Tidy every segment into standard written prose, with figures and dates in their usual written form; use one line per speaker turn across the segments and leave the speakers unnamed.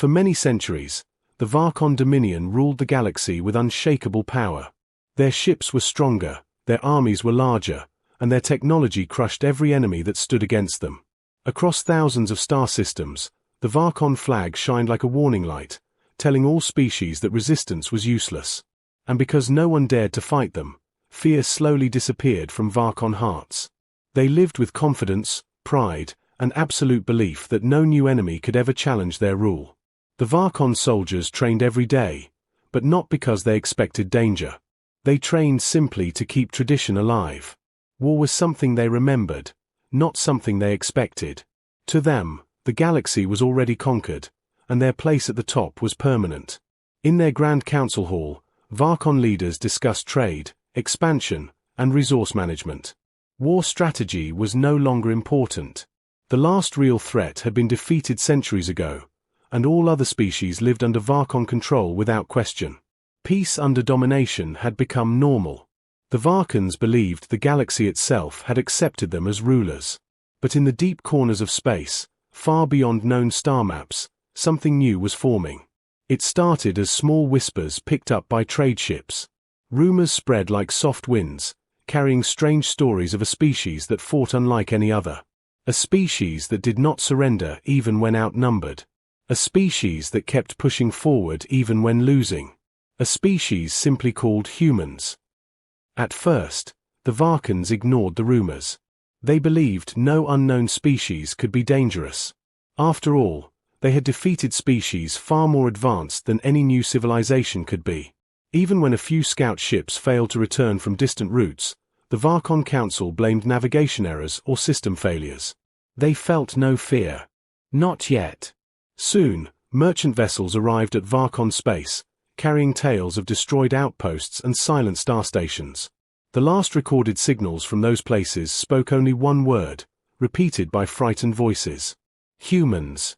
For many centuries, the Varkon Dominion ruled the galaxy with unshakable power. Their ships were stronger, their armies were larger, and their technology crushed every enemy that stood against them. Across thousands of star systems, the Varkon flag shined like a warning light, telling all species that resistance was useless. And because no one dared to fight them, fear slowly disappeared from Varkon hearts. They lived with confidence, pride, and absolute belief that no new enemy could ever challenge their rule. The Varkon soldiers trained every day, but not because they expected danger. They trained simply to keep tradition alive. War was something they remembered, not something they expected. To them, the galaxy was already conquered, and their place at the top was permanent. In their Grand Council Hall, Varkon leaders discussed trade, expansion, and resource management. War strategy was no longer important. The last real threat had been defeated centuries ago, and all other species lived under Varkon control without question. Peace under domination had become normal. The Varkons believed the galaxy itself had accepted them as rulers. But in the deep corners of space, far beyond known star maps, something new was forming. It started as small whispers picked up by trade ships. Rumors spread like soft winds, carrying strange stories of a species that fought unlike any other. A species that did not surrender even when outnumbered. A species that kept pushing forward even when losing. A species simply called humans. At first, the Varkons ignored the rumors. They believed no unknown species could be dangerous. After all, they had defeated species far more advanced than any new civilization could be. Even when a few scout ships failed to return from distant routes, the Varkon Council blamed navigation errors or system failures. They felt no fear. Not yet. Soon, merchant vessels arrived at Varkon space, carrying tales of destroyed outposts and silent star stations. The last recorded signals from those places spoke only one word, repeated by frightened voices. Humans.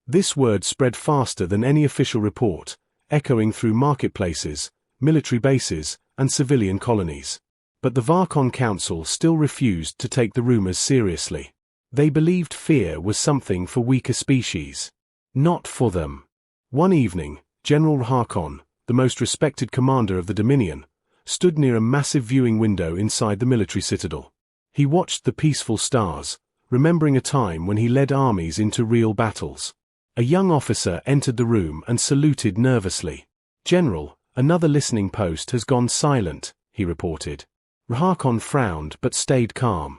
This word spread faster than any official report, echoing through marketplaces, military bases, and civilian colonies. But the Varkon Council still refused to take the rumors seriously. They believed fear was something for weaker species. Not for them. One evening, General Harkon, the most respected commander of the Dominion, stood near a massive viewing window inside the military citadel. He watched the peaceful stars, remembering a time when he led armies into real battles. A young officer entered the room and saluted nervously. "General, another listening post has gone silent," he reported. Harkon frowned but stayed calm.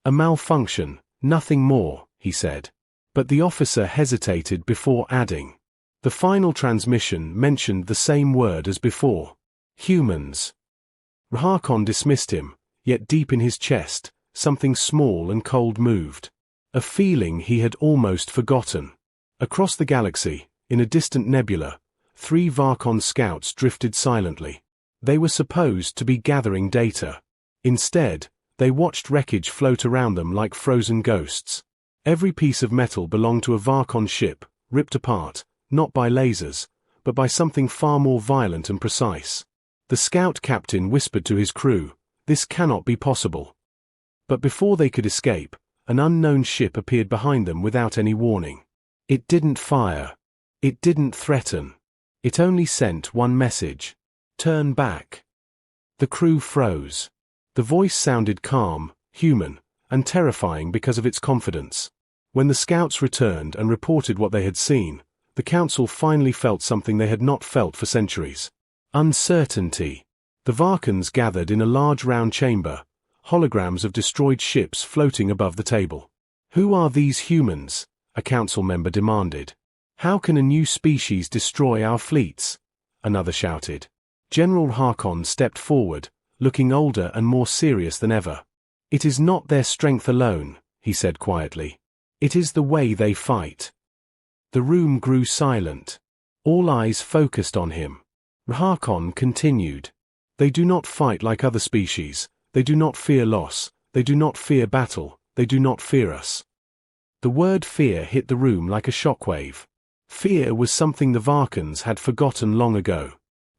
"A malfunction, nothing more," he said. But the officer hesitated before adding. The final transmission mentioned the same word as before. Humans. Harkon dismissed him, yet deep in his chest, something small and cold moved. A feeling he had almost forgotten. Across the galaxy, in a distant nebula, 3 Varkon scouts drifted silently. They were supposed to be gathering data. Instead, they watched wreckage float around them like frozen ghosts. Every piece of metal belonged to a Varkon ship, ripped apart, not by lasers, but by something far more violent and precise. The scout captain whispered to his crew, "This cannot be possible." But before they could escape, an unknown ship appeared behind them without any warning. It didn't fire. It didn't threaten. It only sent one message. "Turn back." The crew froze. The voice sounded calm, human, and terrifying because of its confidence. When the scouts returned and reported what they had seen, the council finally felt something they had not felt for centuries. Uncertainty. The Varkons gathered in a large round chamber, holograms of destroyed ships floating above the table. "Who are these humans?" a council member demanded. "How can a new species destroy our fleets?" another shouted. General Harkon stepped forward, looking older and more serious than ever. "It is not their strength alone," he said quietly. "It is the way they fight." The room grew silent. All eyes focused on him. Harkon continued. "They do not fight like other species. They do not fear loss. They do not fear battle. They do not fear us." The word fear hit the room like a shockwave. Fear was something the Varkons had forgotten long ago.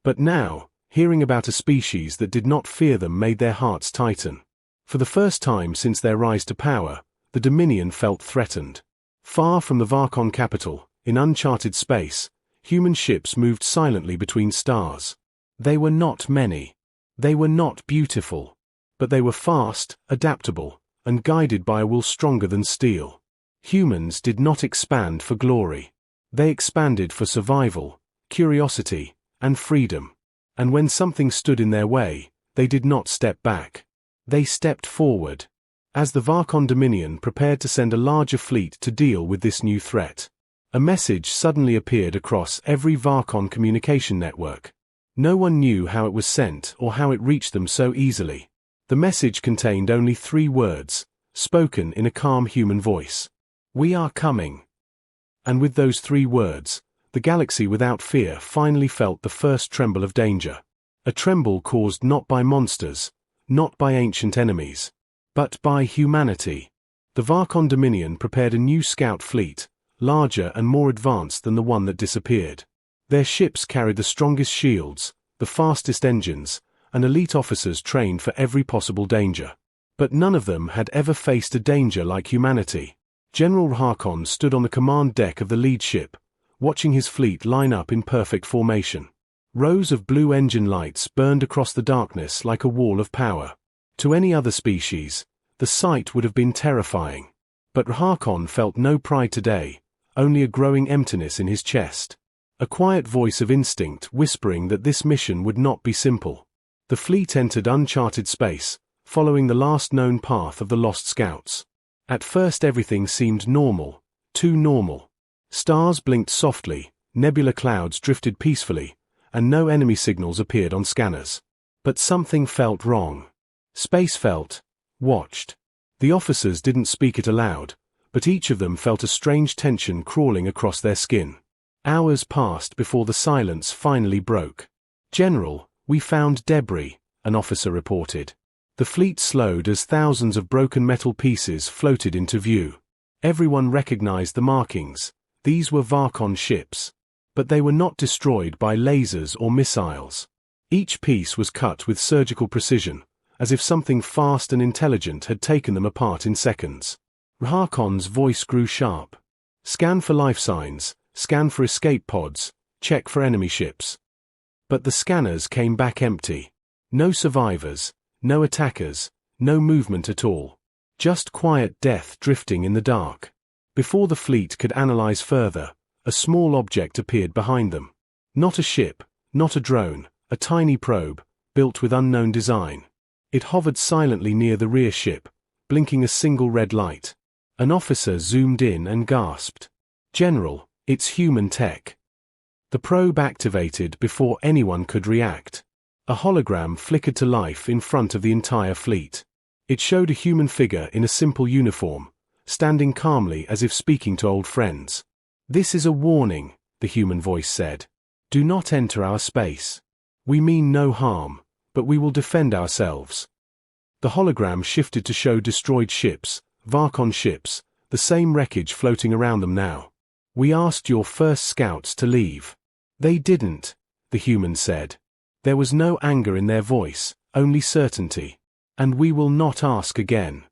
But now, hearing about a species that did not fear them made their hearts tighten. For the first time since their rise to power, the Dominion felt threatened. Far from the Varkon capital, In uncharted space, human ships moved silently between stars. They were not many. They were not beautiful. But they were fast, adaptable, and guided by a will stronger than steel. Humans did not expand for glory. They expanded for survival, curiosity, and freedom. And when something stood in their way, they did not step back. They stepped forward. As the Varkon Dominion prepared to send a larger fleet to deal with this new threat, a message suddenly appeared across every Varkon communication network. No one knew how it was sent or how it reached them so easily. The message contained only 3 words, spoken in a calm human voice. "We are coming." And with those 3 words, the galaxy without fear finally felt the first tremble of danger. A tremble caused not by monsters, not by ancient enemies, but by humanity. The Varkon Dominion prepared a new scout fleet, larger and more advanced than the one that disappeared. Their ships carried the strongest shields, the fastest engines, and elite officers trained for every possible danger. But none of them had ever faced a danger like humanity. General Rhakon stood on the command deck of the lead ship, watching his fleet line up in perfect formation. Rows of blue engine lights burned across the darkness like a wall of power. To any other species, the sight would have been terrifying. But Rhakon felt no pride today, only a growing emptiness in his chest. A quiet voice of instinct whispering that this mission would not be simple. The fleet entered uncharted space, following the last known path of the lost scouts. At first everything seemed normal, too normal. Stars blinked softly, nebula clouds drifted peacefully, and no enemy signals appeared on scanners. But something felt wrong. Space felt watched. The officers didn't speak it aloud, but each of them felt a strange tension crawling across their skin. Hours passed before the silence finally broke. "General, we found debris," an officer reported. The fleet slowed as thousands of broken metal pieces floated into view. Everyone recognized the markings. These were Varkon ships. But they were not destroyed by lasers or missiles. Each piece was cut with surgical precision, as if something fast and intelligent had taken them apart in seconds. Rhakon's voice grew sharp. "Scan for life signs, scan for escape pods, check for enemy ships." But the scanners came back empty. No survivors, no attackers, no movement at all. Just quiet death drifting in the dark. Before the fleet could analyze further, a small object appeared behind them. Not a ship, not a drone, a tiny probe, built with unknown design. It hovered silently near the rear ship, blinking a single red light. An officer zoomed in and gasped. "General, it's human tech." The probe activated before anyone could react. A hologram flickered to life in front of the entire fleet. It showed a human figure in a simple uniform, standing calmly as if speaking to old friends. "This is a warning," the human voice said. "Do not enter our space. We mean no harm, but we will defend ourselves." The hologram shifted to show destroyed ships, Varkon ships, the same wreckage floating around them now. "We asked your first scouts to leave. They didn't," the human said. There was no anger in their voice, only certainty. "And we will not ask again."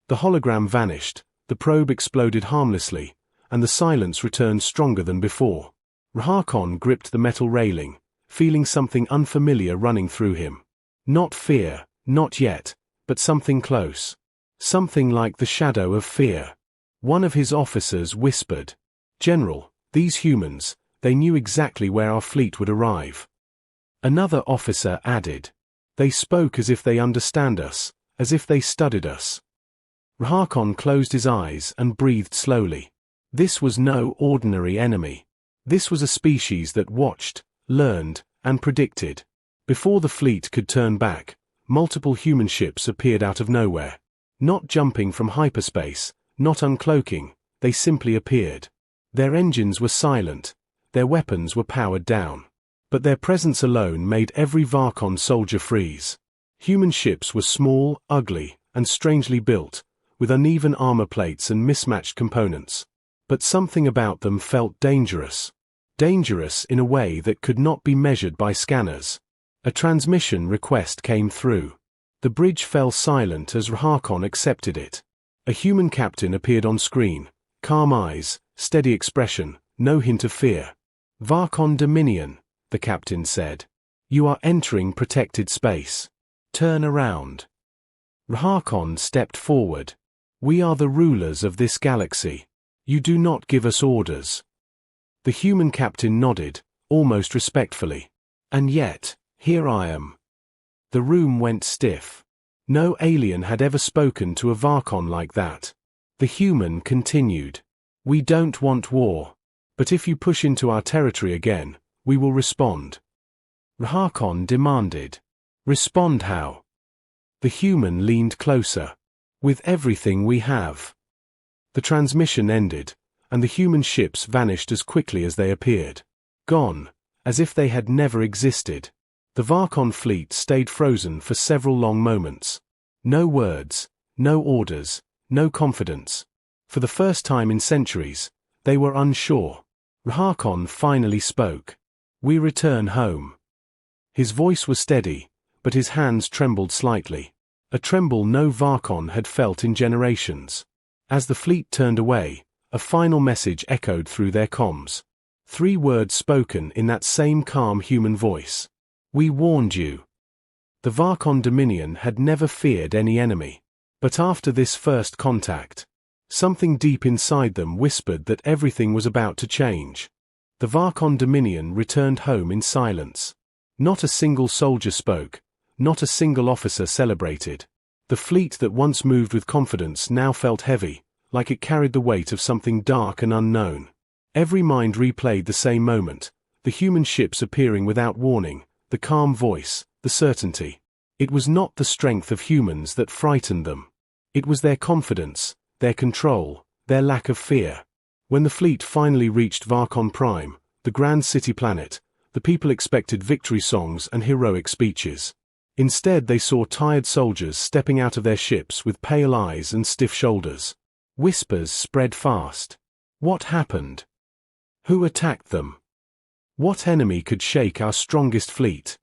The hologram vanished, the probe exploded harmlessly, and the silence returned stronger than before. Rhakon gripped the metal railing, feeling something unfamiliar running through him. Not fear, not yet, but something close. Something like the shadow of fear. One of his officers whispered, "General, these humans, they knew exactly where our fleet would arrive." Another officer added, "They spoke as if they understand us, as if they studied us." Rhakon closed his eyes and breathed slowly. This was no ordinary enemy. This was a species that watched, learned, and predicted. Before the fleet could turn back, multiple human ships appeared out of nowhere. Not jumping from hyperspace, not uncloaking, they simply appeared. Their engines were silent, their weapons were powered down. But their presence alone made every Varkon soldier freeze. Human ships were small, ugly, and strangely built, with uneven armor plates and mismatched components. But something about them felt dangerous. Dangerous in a way that could not be measured by scanners. A transmission request came through. The bridge fell silent as Rhakon accepted it. A human captain appeared on screen, calm eyes, steady expression, no hint of fear. "Varkon Dominion," the captain said. "You are entering protected space. Turn around." Rharkon stepped forward. "We are the rulers of this galaxy. You do not give us orders." The human captain nodded, almost respectfully. "And yet, here I am." The room went stiff. No alien had ever spoken to a Varkon like that. The human continued. "We don't want war. But if you push into our territory again, we will respond." Rharkon demanded. "Respond how?" The human leaned closer. "With everything we have." The transmission ended, and the human ships vanished as quickly as they appeared. Gone, as if they had never existed. The Varkon fleet stayed frozen for several long moments. No words, no orders, no confidence. For the first time in centuries, they were unsure. Rharkon finally spoke. "We return home." His voice was steady, but his hands trembled slightly. A tremble no Varkon had felt in generations. As the fleet turned away, a final message echoed through their comms. 3 words spoken in that same calm human voice. "We warned you." The Varkon Dominion had never feared any enemy. But after this first contact, something deep inside them whispered that everything was about to change. The Varkon Dominion returned home in silence. Not a single soldier spoke, not a single officer celebrated. The fleet that once moved with confidence now felt heavy, like it carried the weight of something dark and unknown. Every mind replayed the same moment, the human ships appearing without warning, the calm voice, the certainty. It was not the strength of humans that frightened them. It was their confidence, their control, their lack of fear. When the fleet finally reached Varkon Prime, the grand city planet, the people expected victory songs and heroic speeches. Instead they saw tired soldiers stepping out of their ships with pale eyes and stiff shoulders. Whispers spread fast. What happened? Who attacked them? What enemy could shake our strongest fleet?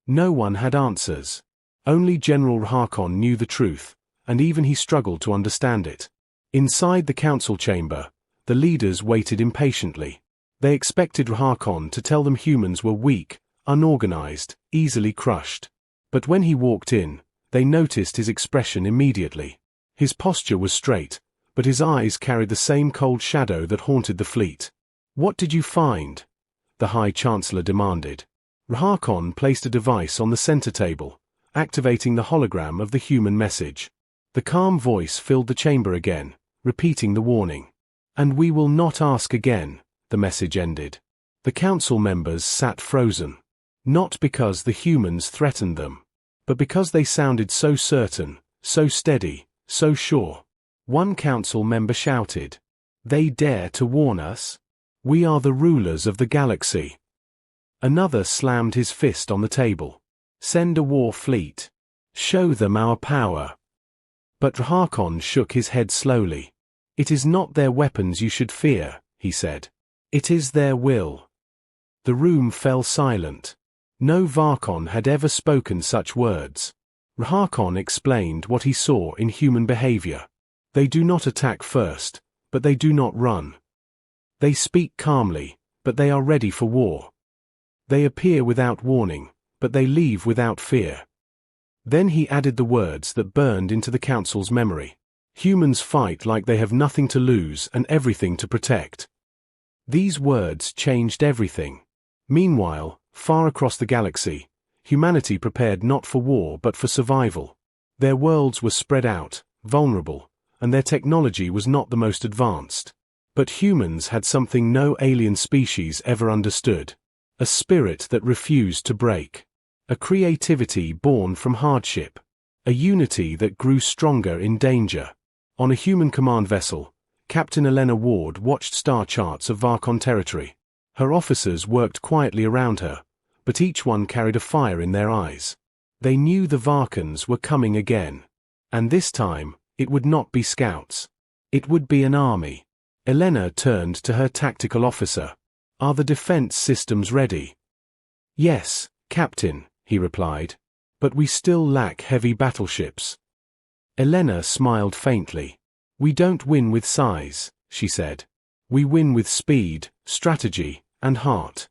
No one had answers. Only General Rharkon knew the truth, and even he struggled to understand it. Inside the council chamber, the leaders waited impatiently. They expected Rharkon to tell them humans were weak, unorganized, easily crushed. But when he walked in, they noticed his expression immediately. His posture was straight, but his eyes carried the same cold shadow that haunted the fleet. "What did you find?" the High Chancellor demanded. Rharkon placed a device on the center table, activating the hologram of the human message. The calm voice filled the chamber again, repeating the warning. "And we will not ask again," the message ended. The council members sat frozen. Not because the humans threatened them, but because they sounded so certain, so steady, so sure. One council member shouted, "They dare to warn us? We are the rulers of the galaxy." Another slammed his fist on the table. "Send a war fleet. Show them our power." But Rharkon shook his head slowly. "It is not their weapons you should fear," he said. "It is their will." The room fell silent. No Varkon had ever spoken such words. Rharkon explained what he saw in human behavior. They do not attack first, but they do not run. They speak calmly, but they are ready for war. They appear without warning, but they leave without fear. Then he added the words that burned into the council's memory. Humans fight like they have nothing to lose and everything to protect. These words changed everything. Meanwhile, far across the galaxy, humanity prepared not for war but for survival. Their worlds were spread out, vulnerable, and their technology was not the most advanced. But humans had something no alien species ever understood. A spirit that refused to break. A creativity born from hardship. A unity that grew stronger in danger. On a human command vessel, Captain Elena Ward watched star charts of Varkon territory. Her officers worked quietly around her, but each one carried a fire in their eyes. They knew the Varkons were coming again. And this time, it would not be scouts. It would be an army. Elena turned to her tactical officer. "Are the defense systems ready?" "Yes, Captain," he replied. "But we still lack heavy battleships." Elena smiled faintly. "We don't win with size," she said. We win with speed, strategy, and heart.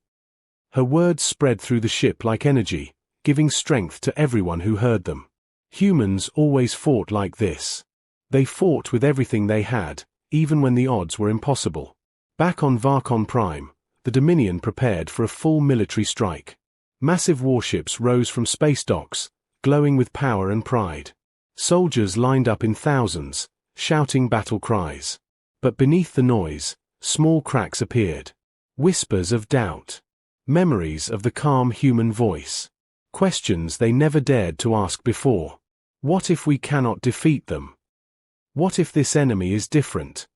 Her words spread through the ship like energy, giving strength to everyone who heard them. Humans always fought like this. They fought with everything they had, even when the odds were impossible. Back on Varkon Prime, the Dominion prepared for a full military strike. Massive warships rose from space docks, glowing with power and pride. Soldiers lined up in thousands, shouting battle cries. But beneath the noise, small cracks appeared. Whispers of doubt. Memories of the calm human voice. Questions they never dared to ask before. What if we cannot defeat them? What if this enemy is different?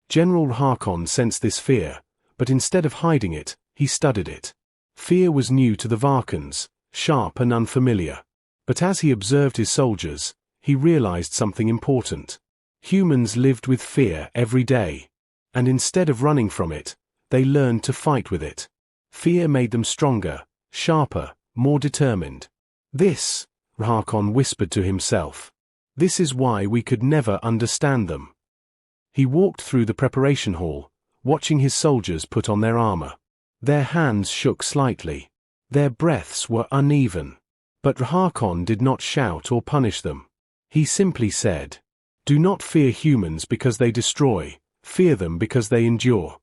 General Harkon sensed this fear, but instead of hiding it, he studied it. Fear was new to the Varkans, sharp and unfamiliar. But as he observed his soldiers, he realized something important. Humans lived with fear every day. And instead of running from it, they learned to fight with it. Fear made them stronger, sharper, more determined. This, Harkon whispered to himself. This is why we could never understand them. He walked through the preparation hall, watching his soldiers put on their armor. Their hands shook slightly. Their breaths were uneven. But Harkon did not shout or punish them. He simply said, "Do not fear humans because they destroy, fear them because they endure."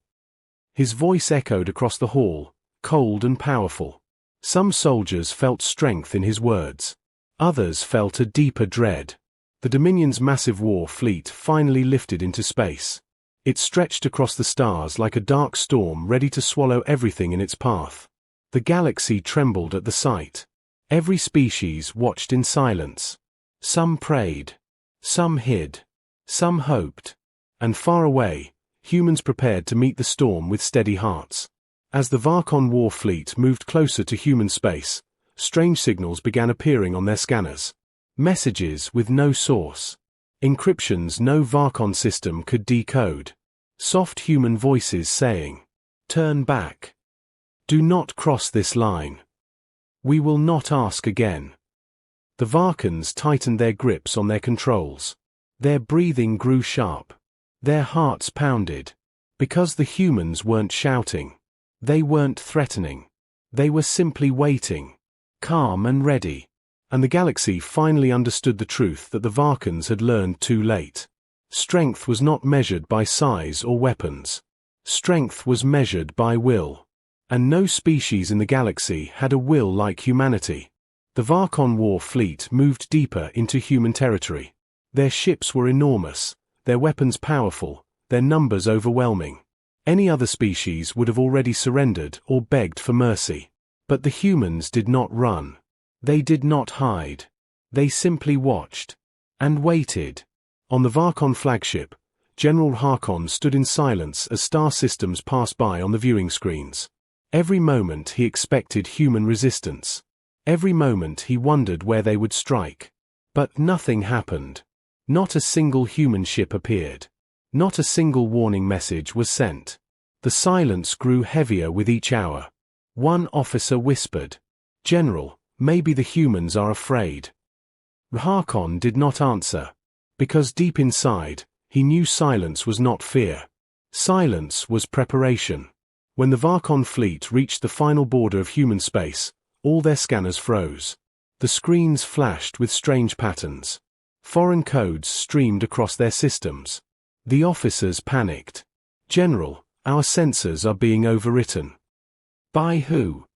His voice echoed across the hall, cold and powerful. Some soldiers felt strength in his words. Others felt a deeper dread. The Dominion's massive war fleet finally lifted into space. It stretched across the stars like a dark storm ready to swallow everything in its path. The galaxy trembled at the sight. Every species watched in silence. Some prayed. Some hid. Some hoped. And far away, humans prepared to meet the storm with steady hearts. As the Varkon war fleet moved closer to human space, strange signals began appearing on their scanners. Messages with no source. Encryptions no Varkon system could decode. Soft human voices saying, "Turn back. Do not cross this line. We will not ask again." The Varkans tightened their grips on their controls. Their breathing grew sharp. Their hearts pounded. Because the humans weren't shouting. They weren't threatening. They were simply waiting. Calm and ready. And the galaxy finally understood the truth that the Varkans had learned too late. Strength was not measured by size or weapons. Strength was measured by will. And no species in the galaxy had a will like humanity. The Varkon war fleet moved deeper into human territory. Their ships were enormous, their weapons powerful, their numbers overwhelming. Any other species would have already surrendered or begged for mercy. But the humans did not run. They did not hide. They simply watched. And waited. On the Varkon flagship, General Harkon stood in silence as star systems passed by on the viewing screens. Every moment he expected human resistance. Every moment he wondered where they would strike. But nothing happened. Not a single human ship appeared. Not a single warning message was sent. The silence grew heavier with each hour. One officer whispered, "General, maybe the humans are afraid." Harkon did not answer. Because deep inside, he knew silence was not fear. Silence was preparation. When the Varkon fleet reached the final border of human space, all their scanners froze. The screens flashed with strange patterns. Foreign codes streamed across their systems. The officers panicked. "General, our sensors are being overwritten." By who?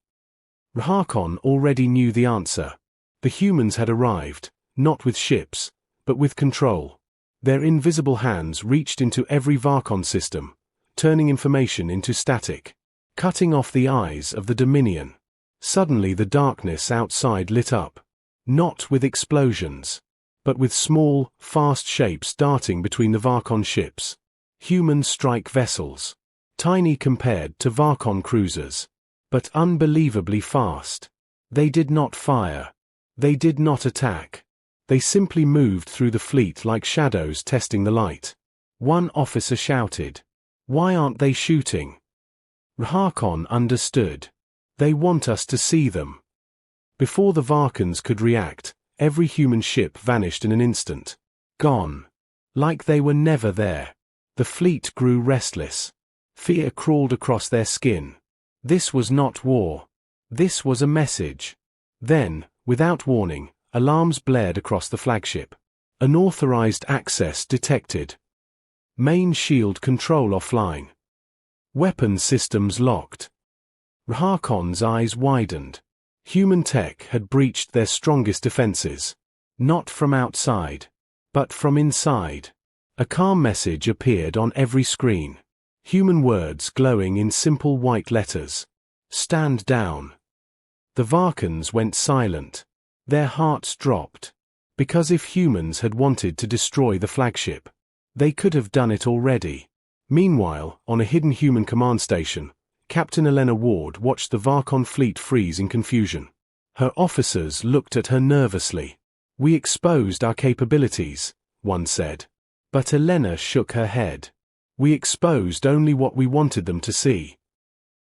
Harkon already knew the answer. The humans had arrived, not with ships, but with control. Their invisible hands reached into every Varkon system, turning information into static, cutting off the eyes of the Dominion. Suddenly the darkness outside lit up. Not with explosions, but with small, fast shapes darting between the Varkon ships. Human strike vessels. Tiny compared to Varkon cruisers. But unbelievably fast. They did not fire. They did not attack. They simply moved through the fleet like shadows testing the light. One officer shouted, "Why aren't they shooting?" Harkon understood. They want us to see them. Before the Varkans could react, every human ship vanished in an instant. Gone. Like they were never there. The fleet grew restless. Fear crawled across their skin. This was not war. This was a message. Then, without warning, alarms blared across the flagship. Unauthorized access detected. Main shield control offline. Weapons systems locked. Rahakon's eyes widened. Human tech had breached their strongest defenses. Not from outside, but from inside. A calm message appeared on every screen. Human words glowing in simple white letters. Stand down. The Varkans went silent. Their hearts dropped. Because if humans had wanted to destroy the flagship, they could have done it already. Meanwhile, on a hidden human command station, Captain Elena Ward watched the Varkon fleet freeze in confusion. Her officers looked at her nervously. "We exposed our capabilities," one said. But Elena shook her head. "We exposed only what we wanted them to see."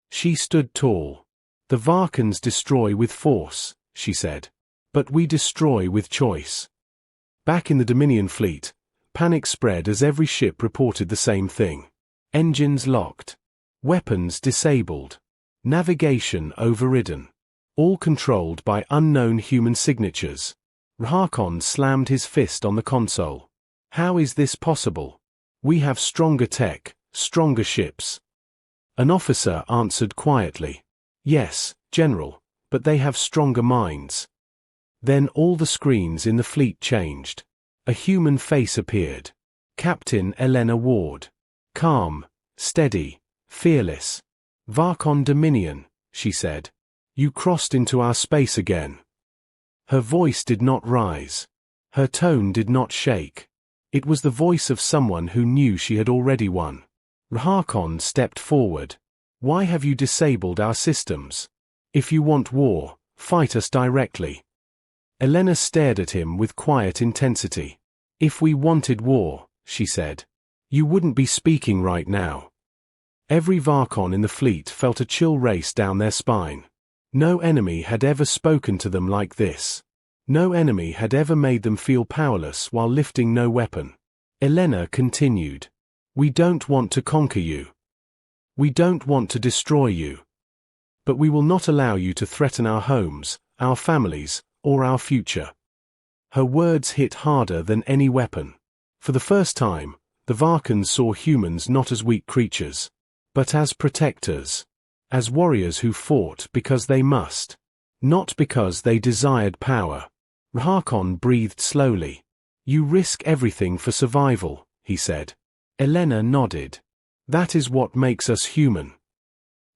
She stood tall. "The Varkans destroy with force," she said. "But we destroy with choice." Back in the Dominion fleet, panic spread as every ship reported the same thing. Engines locked. Weapons disabled. Navigation overridden. All controlled by unknown human signatures. Rahakon slammed his fist on the console. "How is this possible? We have stronger tech, stronger ships." An officer answered quietly. "Yes, General, but they have stronger minds." Then all the screens in the fleet changed. A human face appeared. Captain Elena Ward. Calm, steady, fearless. "Varkon Dominion," she said. "You crossed into our space again." Her voice did not rise. Her tone did not shake. It was the voice of someone who knew she had already won. Rahakon stepped forward. "Why have you disabled our systems? If you want war, fight us directly." Elena stared at him with quiet intensity. "If we wanted war," she said, "you wouldn't be speaking right now." Every Varkon in the fleet felt a chill race down their spine. No enemy had ever spoken to them like this. No enemy had ever made them feel powerless while lifting no weapon. Elena continued. "We don't want to conquer you. We don't want to destroy you. But we will not allow you to threaten our homes, our families, or our future." Her words hit harder than any weapon. For the first time, the Varkans saw humans not as weak creatures, but as protectors. As warriors who fought because they must. Not because they desired power. Rahakon breathed slowly. "You risk everything for survival," he said. Elena nodded. "That is what makes us human."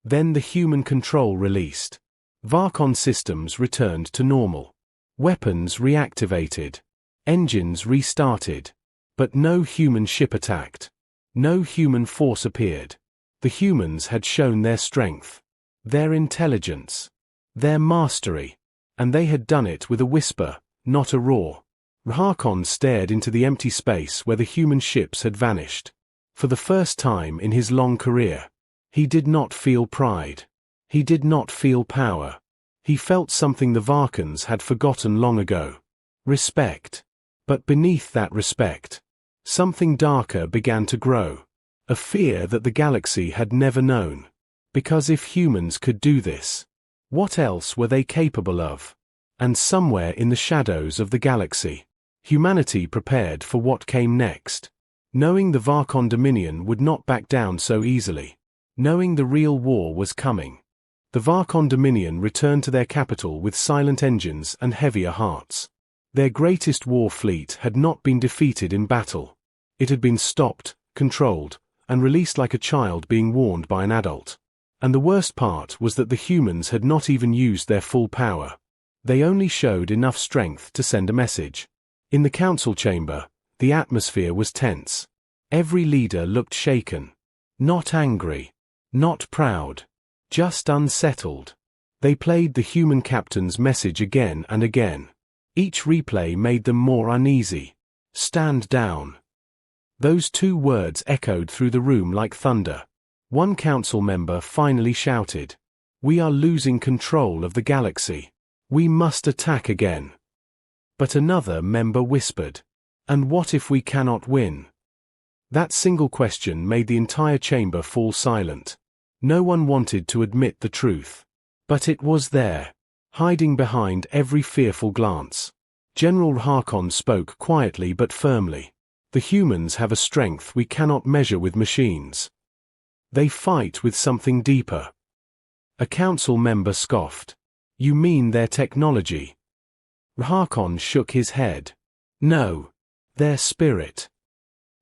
Then the human control released. Varkon systems returned to normal. Weapons reactivated. Engines restarted. But no human ship attacked. No human force appeared. The humans had shown their strength, their intelligence, their mastery, and they had done it with a whisper, not a roar. Rahakon stared into the empty space where the human ships had vanished. For the first time in his long career, he did not feel pride. He did not feel power. He felt something the Varkans had forgotten long ago. Respect. But beneath that respect, something darker began to grow. A fear that the galaxy had never known. Because if humans could do this, what else were they capable of? And somewhere in the shadows of the galaxy, humanity prepared for what came next. Knowing the Varkon Dominion would not back down so easily. Knowing the real war was coming. The Varkon Dominion returned to their capital with silent engines and heavier hearts. Their greatest war fleet had not been defeated in battle. It had been stopped, controlled, and released like a child being warned by an adult. And the worst part was that the humans had not even used their full power. They only showed enough strength to send a message. In the council chamber, the atmosphere was tense. Every leader looked shaken. Not angry. Not proud. Just unsettled. They played the human captain's message again and again. Each replay made them more uneasy. "Stand down." Those two words echoed through the room like thunder. One council member finally shouted, "We are losing control of the galaxy. We must attack again." But another member whispered, "And what if we cannot win?" That single question made the entire chamber fall silent. No one wanted to admit the truth. But it was there, hiding behind every fearful glance. General Harkon spoke quietly but firmly. The humans have a strength we cannot measure with machines. They fight with something deeper. A council member scoffed. You mean their technology? Harkon shook his head. No. Their spirit.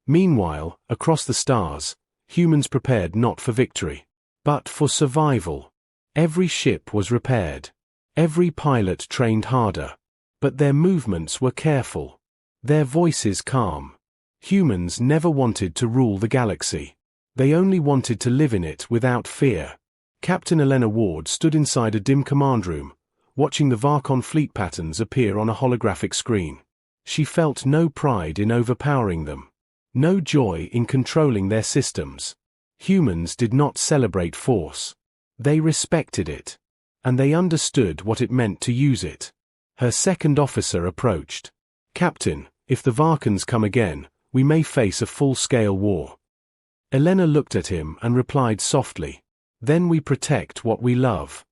Meanwhile, across the stars, humans prepared not for victory, but for survival. Every ship was repaired. Every pilot trained harder. But their movements were careful. Their voices calm. Humans never wanted to rule the galaxy. They only wanted to live in it without fear. Captain Elena Ward stood inside a dim command room, watching the Varkon fleet patterns appear on a holographic screen. She felt no pride in overpowering them. No joy in controlling their systems. Humans did not celebrate force. They respected it. And they understood what it meant to use it. Her second officer approached. Captain, if the Varkons come again, we may face a full-scale war. Elena looked at him and replied softly. Then we protect what we love.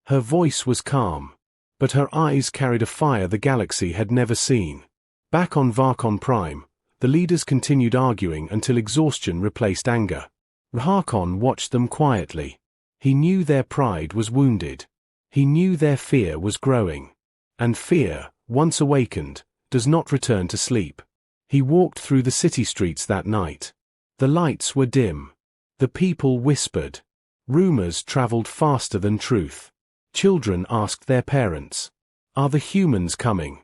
Her voice was calm, but her eyes carried a fire the galaxy had never seen. Back on Varkon Prime, the leaders continued arguing until exhaustion replaced anger. Harkon watched them quietly. He knew their pride was wounded. He knew their fear was growing. And fear, once awakened, does not return to sleep. He walked through the city streets that night. The lights were dim. The people whispered. Rumors traveled faster than truth. Children asked their parents, "Are the humans coming?"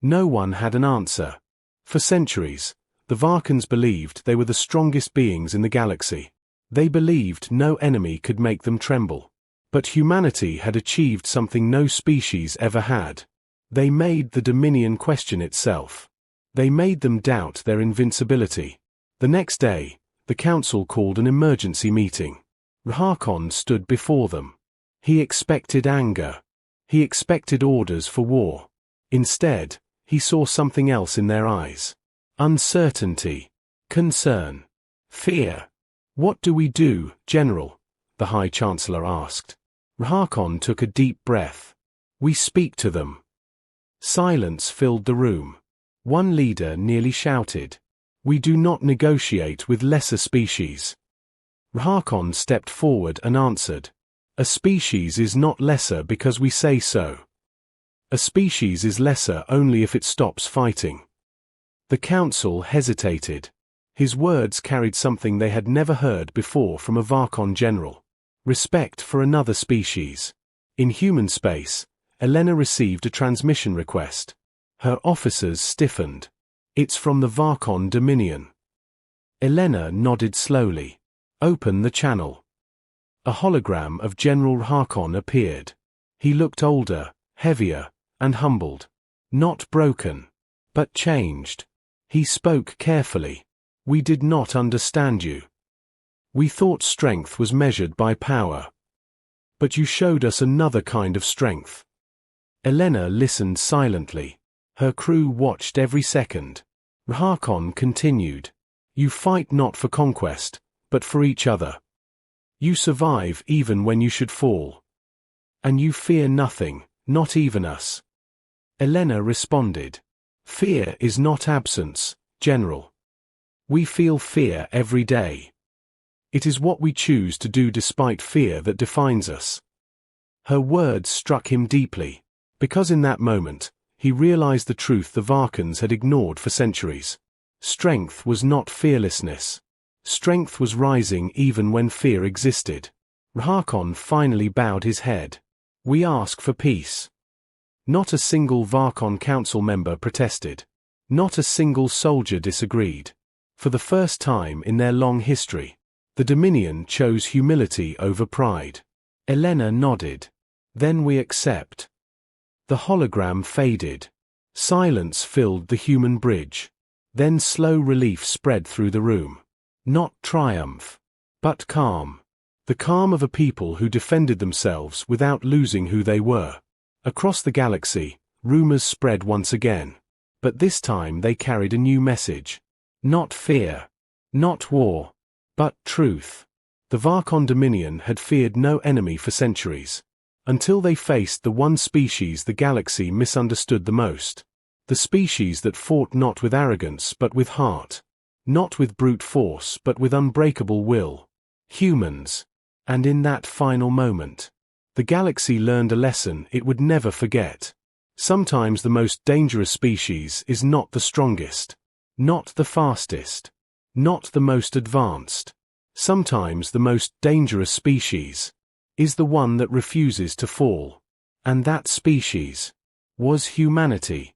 No one had an answer. For centuries, the Varkons believed they were the strongest beings in the galaxy. They believed no enemy could make them tremble. But humanity had achieved something no species ever had. They made the Dominion question itself. They made them doubt their invincibility. The next day, the council called an emergency meeting. Harkon stood before them. He expected anger. He expected orders for war. Instead, he saw something else in their eyes. Uncertainty. Concern. Fear. What do we do, General? The High Chancellor asked. Harkon took a deep breath. We speak to them. Silence filled the room. One leader nearly shouted. We do not negotiate with lesser species. Harkon stepped forward and answered. A species is not lesser because we say so. A species is lesser only if it stops fighting. The council hesitated. His words carried something they had never heard before from a Varkon general. Respect for another species. In human space, Elena received a transmission request. Her officers stiffened. It's from the Varkon Dominion. Elena nodded slowly. Open the channel. A hologram of General Harkon appeared. He looked older, heavier, and humbled. Not broken, but changed. He spoke carefully. We did not understand you. We thought strength was measured by power. But you showed us another kind of strength. Elena listened silently. Her crew watched every second. Harkon continued. You fight not for conquest, but for each other. You survive even when you should fall. And you fear nothing, not even us. Elena responded. Fear is not absence, General. We feel fear every day. It is what we choose to do despite fear that defines us. Her words struck him deeply, because in that moment, he realized the truth the Varkons had ignored for centuries. Strength was not fearlessness. Strength was rising even when fear existed. Harkon finally bowed his head. We ask for peace. Not a single Varkon council member protested. Not a single soldier disagreed. For the first time in their long history, the Dominion chose humility over pride. Elena nodded. Then we accept. The hologram faded. Silence filled the human bridge. Then slow relief spread through the room. Not triumph, but calm. The calm of a people who defended themselves without losing who they were. Across the galaxy, rumors spread once again. But this time they carried a new message. Not fear, Not war, but truth. The Varkon Dominion had feared no enemy for centuries, until they faced the one species the galaxy misunderstood the most. The species that fought not with arrogance but with heart. Not with brute force but with unbreakable will. Humans. And in that final moment, the galaxy learned a lesson it would never forget. Sometimes the most dangerous species is not the strongest, not the fastest, not the most advanced. Sometimes the most dangerous species is the one that refuses to fall. And that species was humanity.